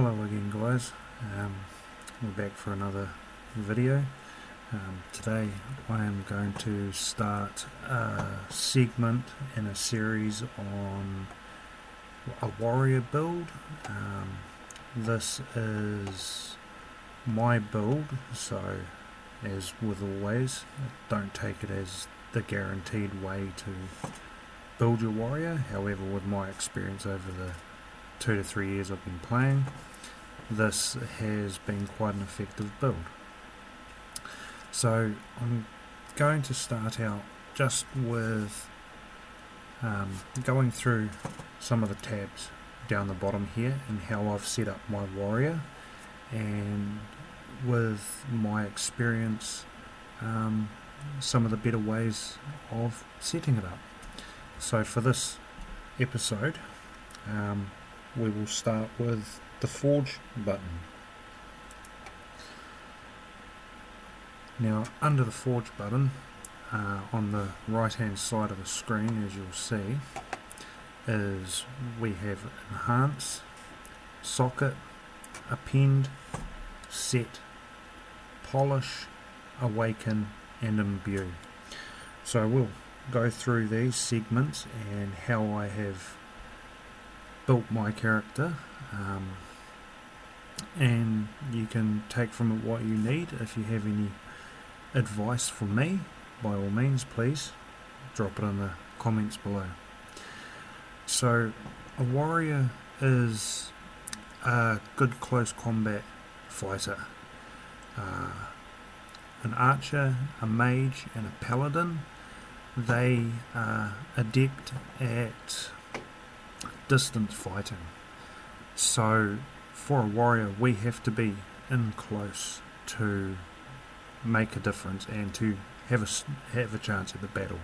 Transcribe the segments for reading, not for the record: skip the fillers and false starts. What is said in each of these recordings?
Hello again guys, we're back for another video. Today I am going to start a segment in a series on a warrior build. This is my build, so as with always, don't take it as the guaranteed way to build your warrior. However, with my experience over the 2 to 3 years I've been playing, this has been quite an effective build. So I'm going to start out just with going through some of the tabs down the bottom here and how I've set up my warrior, and with my experience some of the better ways of setting it up. So for this episode we will start with the Forge button. Now under the Forge button, on the right hand side of the screen, as you'll see, is we have Enhance, Socket, Append, Set, Polish, Awaken and Imbue. So we'll go through these segments and how I have built my character, and you can take from it what you need. If you have any advice for me, by all means please drop it in the comments below. So a warrior is a good close combat fighter. An archer, a mage and a paladin, they are adept at distance fighting. So for a warrior we have to be in close to make a difference and to have a chance at the battle.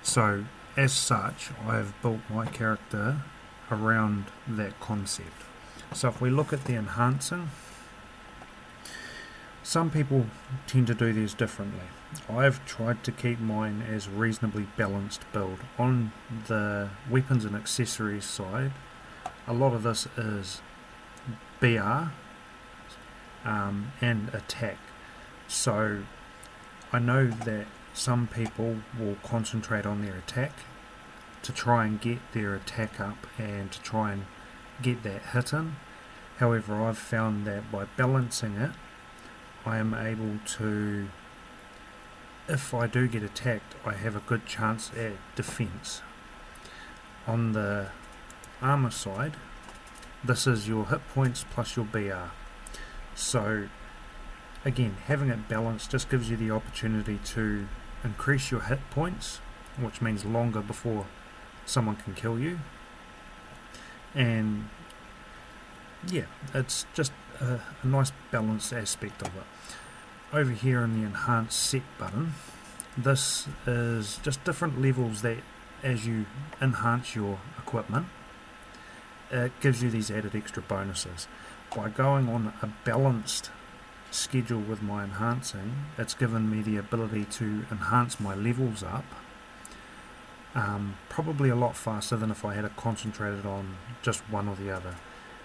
So as such I have built my character around that concept. So if we look at the enhancing, some people tend to do these differently. I've tried to keep mine as a reasonably balanced build. On the weapons and accessories side, a lot of this is BR and attack. So I know that some people will concentrate on their attack to try and get their attack up and to try and get that hit in. However, I've found that by balancing it, I am able to, if I do get attacked, I have a good chance at defense. On the armor side, this is your hit points plus your BR. So again, having it balanced just gives you the opportunity to increase your hit points, which means longer before someone can kill you. And yeah, it's just a nice balanced aspect of it. Over here in the Enhance Set button, this is just different levels that as you enhance your equipment, it gives you these added extra bonuses. By going on a balanced schedule with my enhancing, it's given me the ability to enhance my levels up probably a lot faster than if I had concentrated on just one or the other.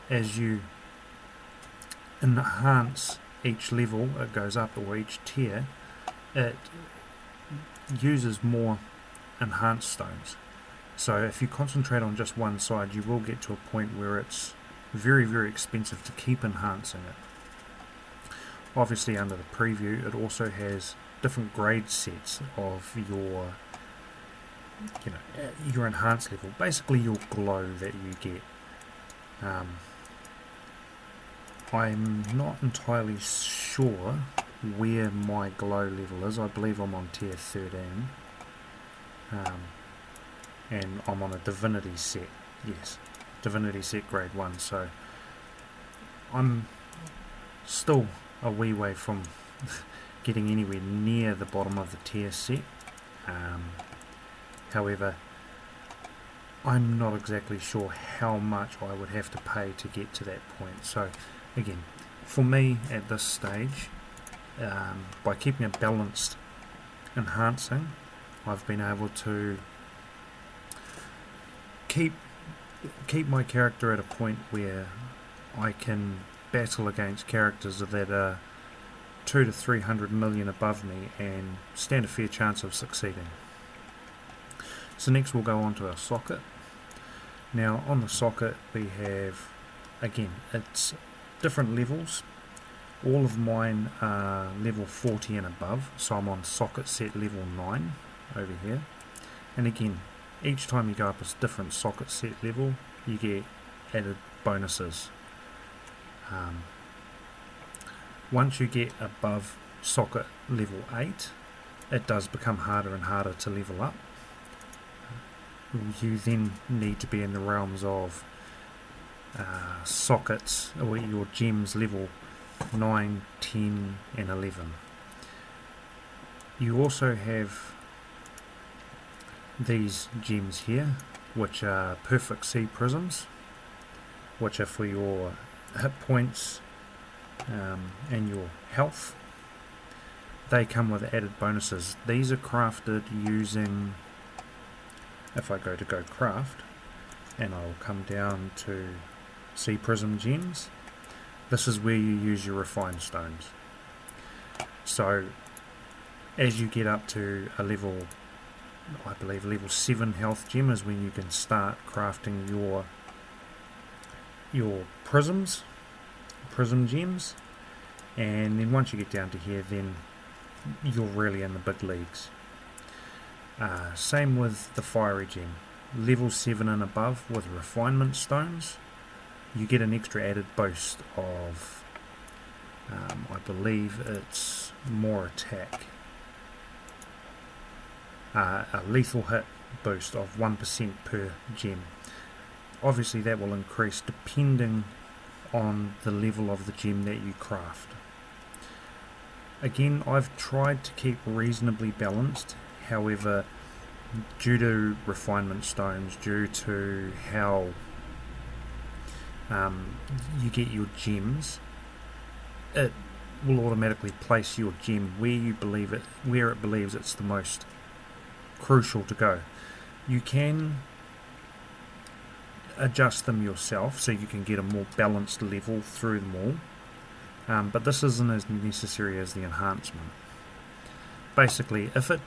As you enhance each level it goes up, or each tier, it uses more enhanced stones. So if you concentrate on just one side, you will get to a point where it's very, very expensive to keep enhancing it. Obviously under the preview it also has different grade sets of your your enhanced level, basically your glow that you get. I'm not entirely sure where my glow level is. I believe I'm on tier 13, and I'm on a divinity set. Yes, divinity set grade 1, so I'm still a wee way from getting anywhere near the bottom of the tier set. However, I'm not exactly sure how much I would have to pay to get to that point. So again, for me at this stage, by keeping a balanced enhancing, I've been able to keep my character at a point where I can battle against characters that are 2 to 300 million above me and stand a fair chance of succeeding. So next we'll go on to our socket. Now on the socket we have, again, it's different levels. All of mine are level 40 and above, so I'm on socket set level 9 over here. And again, each time you go up a different socket set level, you get added bonuses. Once you get above socket level 8, it does become harder and harder to level up. You then need to be in the realms of sockets, or your gems level 9, 10 and 11. You also have these gems here, which are perfect sea prisms, which are for your hit points and your health. They come with added bonuses. These are crafted using, if I go craft, and I'll come down to sea prism gems, this is where you use your refined stones. So as you get up to a level, I believe level 7 health gem is when you can start crafting your prism gems, and then once you get down to here, then you're really in the big leagues. Same with the fiery gem, level 7 and above with refinement stones, you get an extra added boost of, I believe it's more attack, a lethal hit boost of 1% per gem. Obviously that will increase depending on the level of the gem that you craft. Again, I've tried to keep reasonably balanced, however, due to refinement stones, due to how you get your gems, it will automatically place your gem where it believes it's the most crucial to go. You can adjust them yourself so you can get a more balanced level through them all, but this isn't as necessary as the enhancement. Basically, if it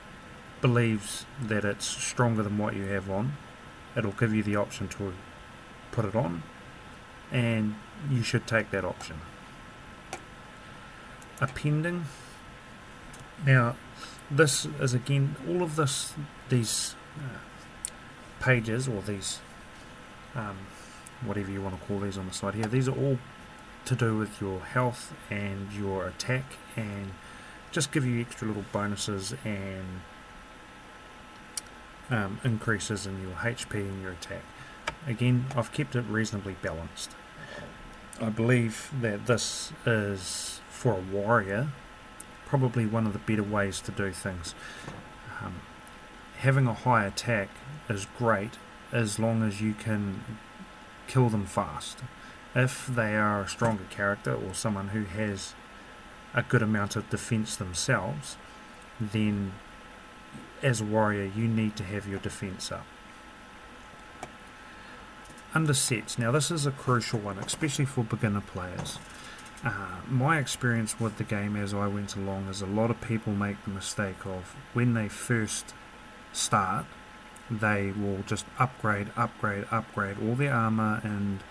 believes that it's stronger than what you have on, it'll give you the option to put it on, and you should take that option. Appending. Now this is, again, all of these pages, or these whatever you want to call these on the side here, these are all to do with your health and your attack, and just give you extra little bonuses and increases in your HP and your attack. Again, I've kept it reasonably balanced. I believe that this is, for a warrior, probably one of the better ways to do things. Having a high attack is great as long as you can kill them fast. If they are a stronger character or someone who has a good amount of defense themselves, then as a warrior you need to have your defense up. Under sets, now this is a crucial one, especially for beginner players. My experience with the game as I went along is a lot of people make the mistake of, when they first start, they will just upgrade all their armor and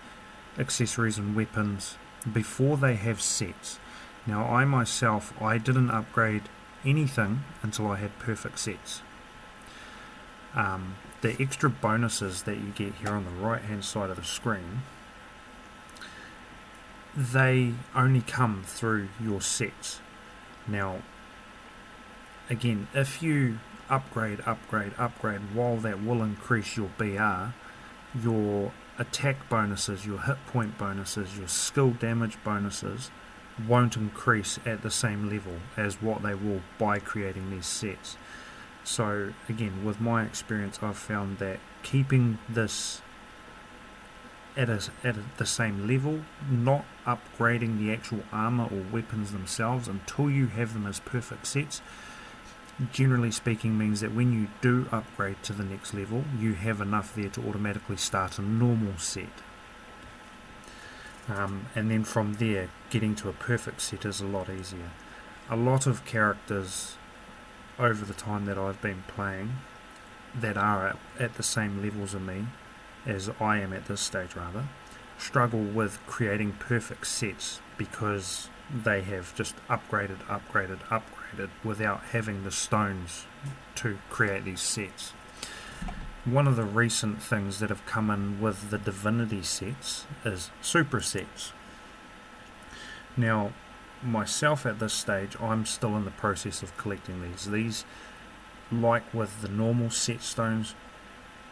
accessories and weapons before they have sets. Now I myself, I didn't upgrade anything until I had perfect sets. The extra bonuses that you get here on the right hand side of the screen, they only come through your sets. Now again, if you upgrade while that will increase your BR, your attack bonuses, your hit point bonuses, your skill damage bonuses won't increase at the same level as what they will by creating these sets. So again, with my experience, I've found that keeping this at the same level, not upgrading the actual armor or weapons themselves until you have them as perfect sets, generally speaking means that when you do upgrade to the next level, you have enough there to automatically start a normal set. and then from there getting to a perfect set is a lot easier. A lot of characters over the time that I've been playing that are at the same levels of me as I am at this stage rather, struggle with creating perfect sets because they have just upgraded without having the stones to create these sets. One of the recent things that have come in with the Divinity sets is supersets. Now, myself at this stage, I'm still in the process of collecting these. These, like with the normal set stones,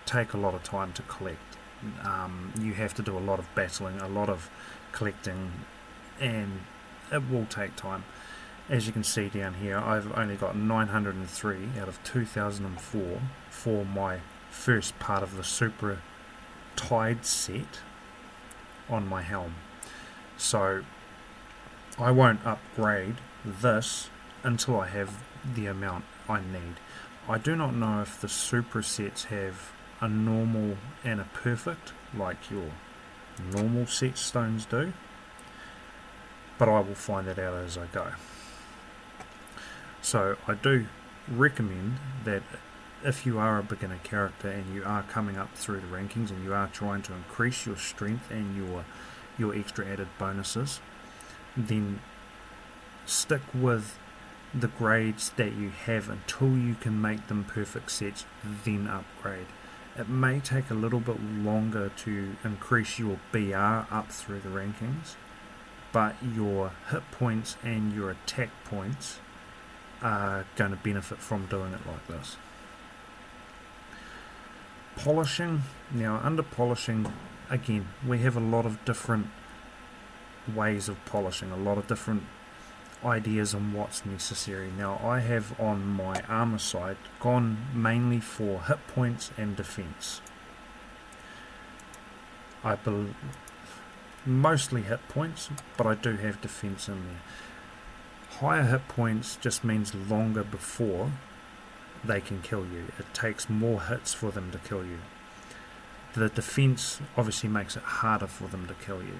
take a lot of time to collect. You have to do a lot of battling, a lot of collecting, and it will take time. As you can see down here, I've only got 903 out of 2004 for my first part of the Super Tide set on my helm. So I won't upgrade this until I have the amount I need. I do not know if the super sets have a normal and a perfect like your normal set stones do, but I will find that out as I go. So I do recommend that if you are a beginner character and you are coming up through the rankings and you are trying to increase your strength and your extra added bonuses, then stick with the grades that you have until you can make them perfect sets, then upgrade. It may take a little bit longer to increase your BR up through the rankings, but your hit points and your attack points are going to benefit from doing it like this. Polishing. Now under polishing, again, we have a lot of different ways of polishing, a lot of different ideas on what's necessary. Now I have on my armor side gone mainly for hit points and defense. I believe mostly hit points, but I do have defense in there. Higher hit points just means longer before they can kill you. It takes more hits for them to kill you. The defense obviously makes it harder for them to kill you.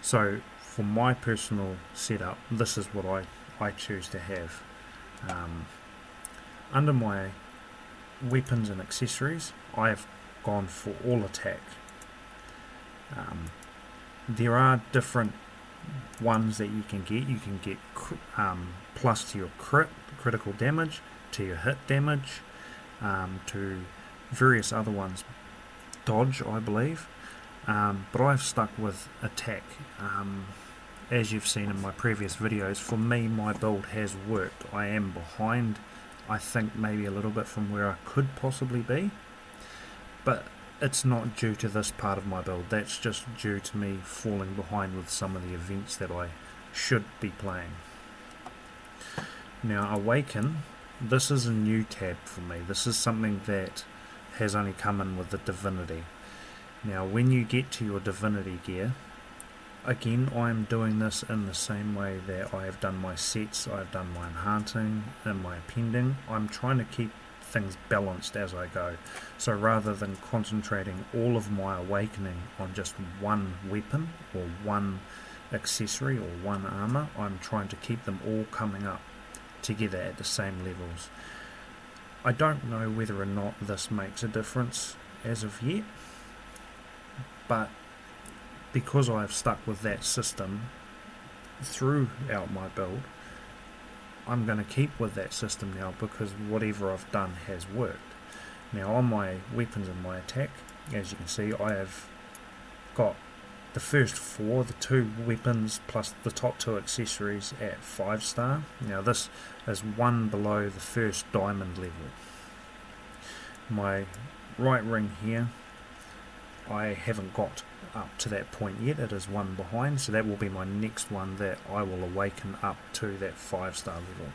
So for my personal setup, this is what I choose to have. Under my weapons and accessories, I have gone for all attack. There are different ones that you can get. You can get plus to your critical damage, to your hit damage, to various other ones. Dodge, I believe. But I've stuck with attack. As you've seen in my previous videos, for me my build has worked. I am behind, I think, maybe a little bit from where I could possibly be, but it's not due to this part of my build. That's just due to me falling behind with some of the events that I should be playing. Now Awaken, this is a new tab for me. This is something that has only come in with the Divinity. Now when you get to your Divinity gear, again I'm doing this in the same way that I have done my sets, I've done my enhancing and my appending. I'm trying to keep things balanced as I go. So rather than concentrating all of my awakening on just one weapon or one accessory or one armor, I'm trying to keep them all coming up together at the same levels. I don't know whether or not this makes a difference as of yet, but because I've stuck with that system throughout my build, I'm going to keep with that system now because whatever I've done has worked. Now on my weapons and my attack, as you can see, I have got the first four, the two weapons plus the top two accessories at 5-star. Now this is one below the first diamond level. My right ring here, I haven't got up to that point yet. It is one behind, so that will be my next one that I will awaken up to that 5-star level.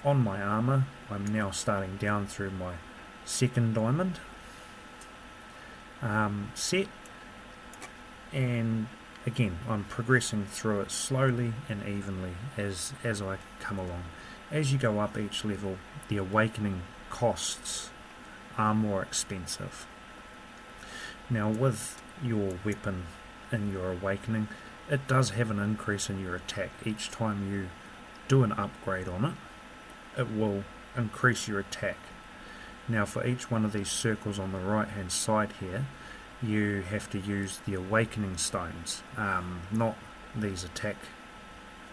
On my armor, I'm now starting down through my second diamond set, and again I'm progressing through it slowly and evenly as I come along. As you go up each level, the awakening costs are more expensive. Now with your weapon in your awakening, it does have an increase in your attack. Each time you do an upgrade on it, it will increase your attack. Now for each one of these circles on the right hand side here, you have to use the awakening stones, not these attack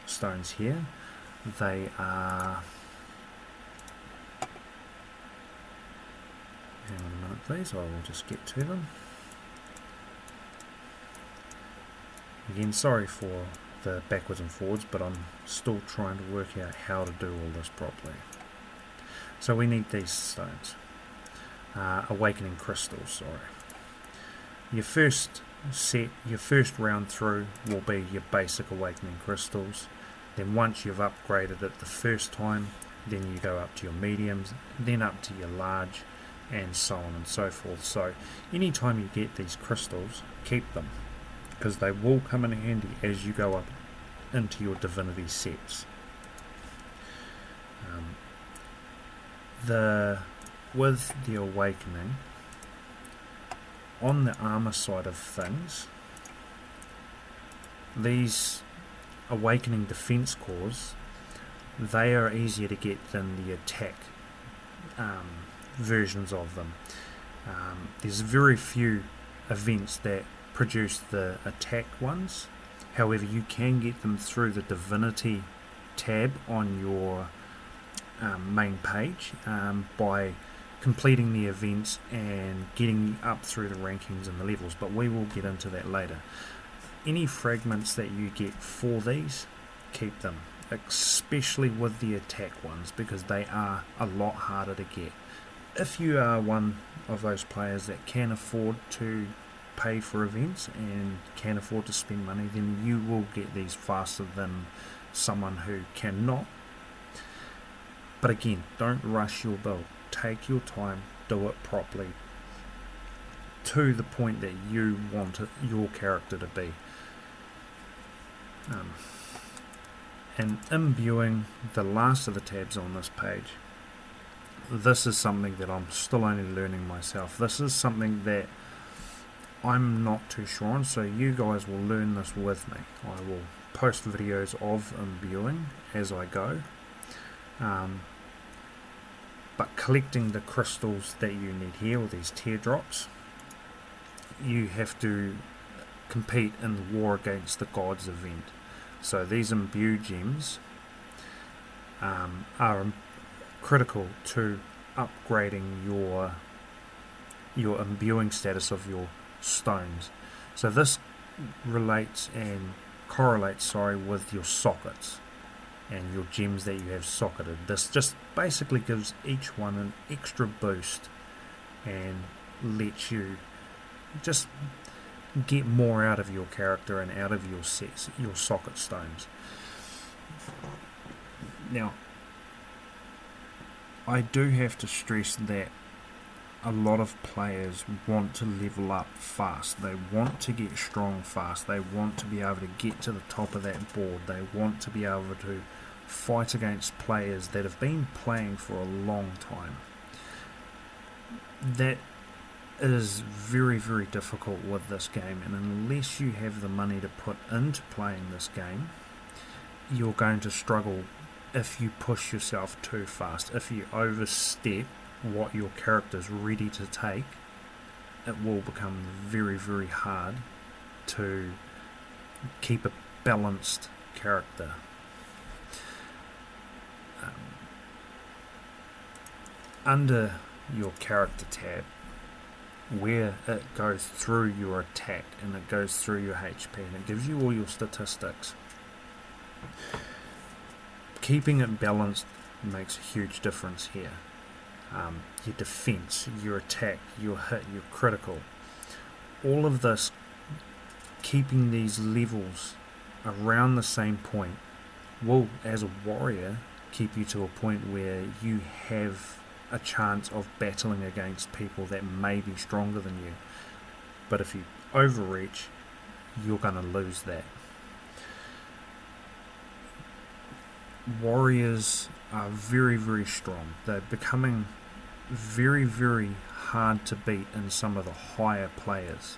stones here. They are, hang on a minute please, I will just get to them. Again, sorry for the backwards and forwards, but I'm still trying to work out how to do all this properly. So we need these stones, awakening crystals, sorry. Your first set, your first round through will be your basic awakening crystals. Then once you've upgraded it the first time, then you go up to your mediums, then up to your large, and so on and so forth. So anytime you get these crystals, keep them, because they will come in handy as you go up into your divinity sets. With the awakening, on the armor side of things, these awakening defense cores, they are easier to get than the attack versions of them. There's very few events that produce the attack ones. However, you can get them through the divinity tab on your main page by completing the events and getting up through the rankings and the levels, but we will get into that later. Any fragments that you get for these, keep them, especially with the attack ones, because they are a lot harder to get. If you are one of those players that can afford to pay for events and can afford to spend money, then you will get these faster than someone who cannot. But again, don't rush your build. Take your time, do it properly to the point that you want your character to be. And imbuing, the last of the tabs on this page, this is something that I'm still only learning myself. This is something that I'm not too sure on, so you guys will learn this with me. I will post videos of imbuing as I go. But collecting the crystals that you need here, or these teardrops, you have to compete in the War Against the Gods event. So these imbue gems are critical to upgrading your imbuing status of your stones. So this relates and correlates, with your sockets and your gems that you have socketed. This just basically gives each one an extra boost and lets you just get more out of your character and out of your sets, your socket stones. Now, I do have to stress that a lot of players want to level up fast. They want to get strong fast. They want to be able to get to the top of that board. They want to be able to fight against players that have been playing for a long time. That is very, very difficult with this game, and unless you have the money to put into playing this game, you're going to struggle if you push yourself too fast. If you overstep what your character's ready to take, it will become very, very hard to keep a balanced character. Under your character tab, where it goes through your attack and it goes through your HP and it gives you all your statistics, keeping it balanced makes a huge difference here. Your defense, your attack, your hit, your critical, all of this, keeping these levels around the same point will, as a warrior, keep you to a point where you have a chance of battling against people that may be stronger than you. But if you overreach, you're going to lose that. Warriors are very, very strong. They're becoming very, very hard to beat in some of the higher players.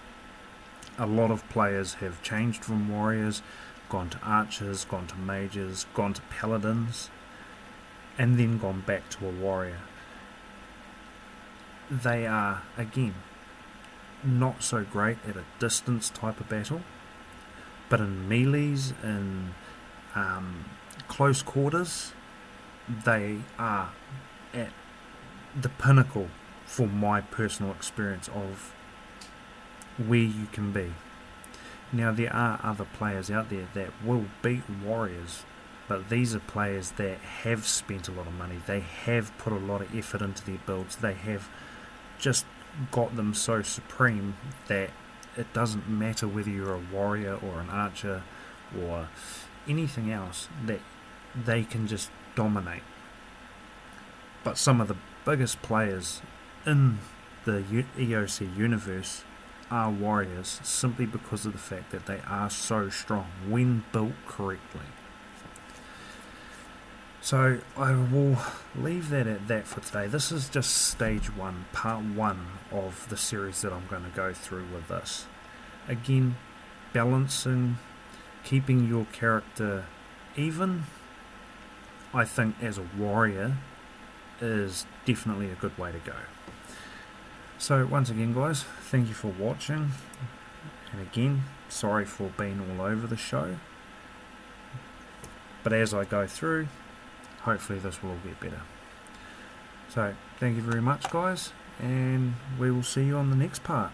a lot of players have changed from warriors, gone to archers, gone to mages, gone to paladins, and then gone back to a warrior. They are, again, not so great at a distance type of battle, but in melees, in close quarters, they are at the pinnacle for my personal experience of where you can be. Now, there are other players out there that will beat warriors, but these are players that have spent a lot of money. They have put a lot of effort into their builds. They have just got them so supreme that it doesn't matter whether you're a warrior or an archer or anything else, that they can just dominate. But some of the biggest players in the EOC universe are warriors, simply because of the fact that they are so strong when built correctly. So I will leave that at that for today. This is just stage 1, part 1 of the series that I'm going to go through with this. Again, balancing, keeping your character even, I think as a warrior is definitely a good way to go. So once again, guys, thank you for watching, and again, sorry for being all over the show, but as I go through, hopefully this will all get better. So thank you very much, guys, and we will see you on the next part.